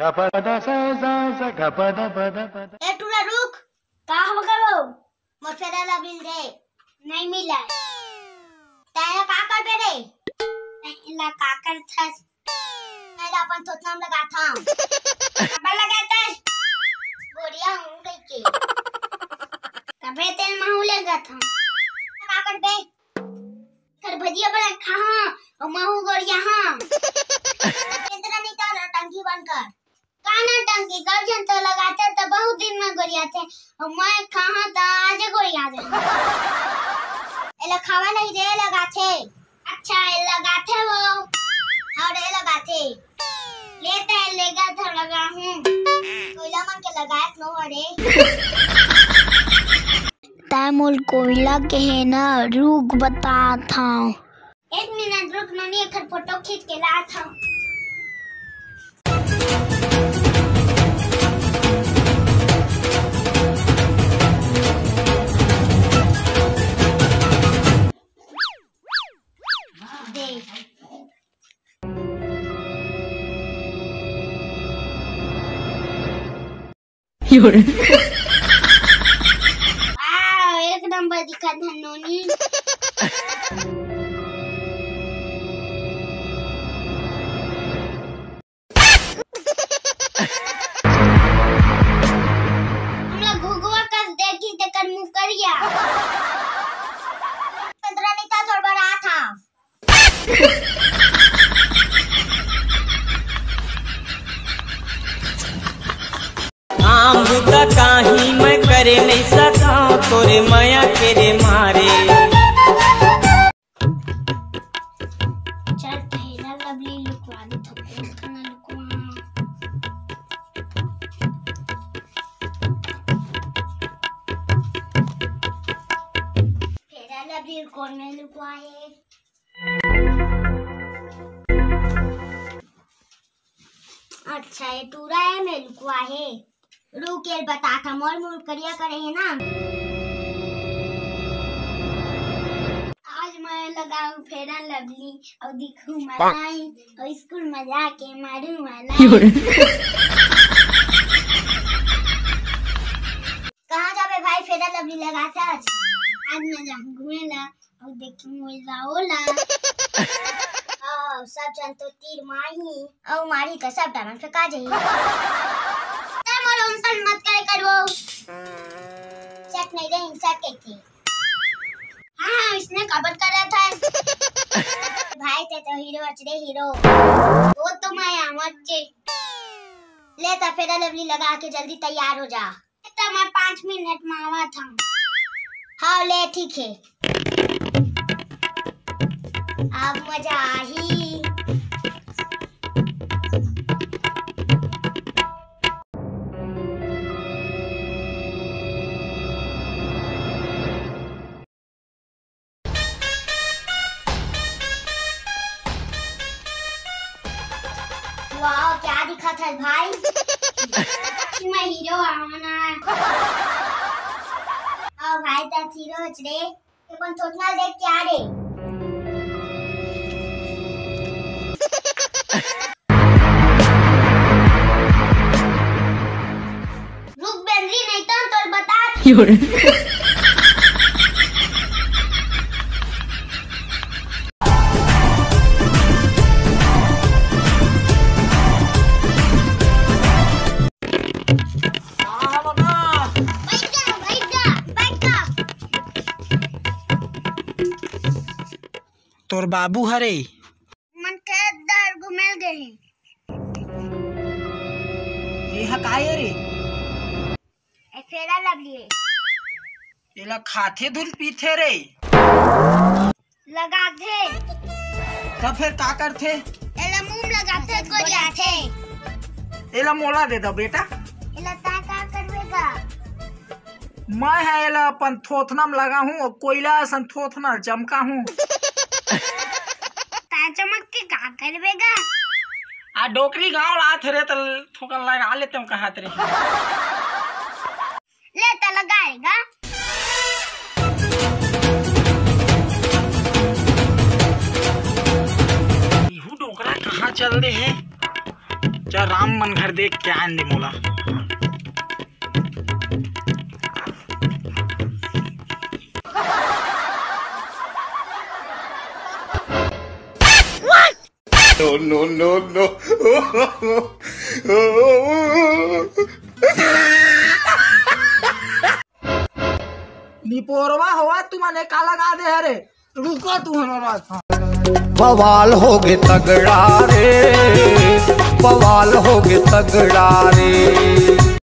ए टूरा रुक, का हो गयो? मोर फेरा बिल दे। नहीं मिला। तेरा का कर बे रे? इला का कर था? मेरा अपन थोतनाम लगा था। अब लगाता है। गोरिया हूं कई के। कबे तेल महू लगा था। का कर बे? कर भजिया बड़ा खा और महू गोरिया हां। इतना नहीं था टंकी बंद कर। काना टंकी गर्जन तो लगाते तो बहुत दिन में गोरिया थे और मैं कहां था आज गोरिया दे। एला खावा नहीं दे लगाथे। अच्छा ये लगाते वो हां रे लगाथे। लेते लेगा तो लगा हूं। कोयला मन के लगाए नो अरे। तैमूल कोयला के है ना रुक बता था। 1 मिनट रुक ननी एक फोटो खींच के ला था। एक नंबर दिखा धनोनी। हमला घुगवा कस देखी ते कर मुंह करिया। 15 नहीं था थोड़ा बड़ा था। काम का काही मैं करे नहीं सका तोरे माया तेरे मारे। चल फेरा लवली लुकवा दे थोड़ा खाना लुकवा। फेरा लवली कौन में लुकवा है? अच्छा ये टूरा है में लुकवा है। रुक ये बता था मोर मोर करिया करे है ना। आज मैं लगाऊं फेरा लवली और दिखूं मलाई और स्कूल में जाके मारूं मलाई। कहां जाबे भाई फेरा लवली लगाता आज मैं जाऊं घूमेला और देखूं मोजाओला। सब जन तो तीर माही और मारी का सब डामन फेंका जाई। मोर उनसन मत करे करो। सेट नहीं रही सेट कही थी। हाँ इसने खबर करा था। भाई ते तो हीरो अचरे हीरो। वो तो मैं आमचे। ले ता फेरा लवली लगा के जल्दी तैयार हो जा। तो मैं 5 मिनट में आवा था। हाँ ले ठीक है। अब मजा आई। वाह क्या दिखा था भाई। मैं हीरो आना। और भाई ता हीरो रे अपन थोतना देख के आ रे। रुक बेंद्री नहीं तो बता। तोर बाबू हरे मन खेत दार घुमेल गए। ये हकाये रे फेरा लवली एला खाथे धुल पीथे रे लगा थे। तो फिर का करथे? एला मुंह लगाते को जाथे। एला मोला दे दो बेटा। एला ता का करवेगा? मैं है एला अपन थोथना में लगा हूँ और कोयला संथोथना चमका हूँ। ता चमक के का करवेगा? आ डोकरी गाँव लात रे तो थोका लगा लेते हूँ कहा तेरे। ले ता लगाएगा। इहू डोकरा कहाँ चल रहे हैं? जा राम मन घर देख के आन दे मोला। No. निपोरवा हुआ तू मने का लगा दे अरे रुको तू हमारा बवाल होगे तगड़ा रे, बवाल होगे तगड़ा रे।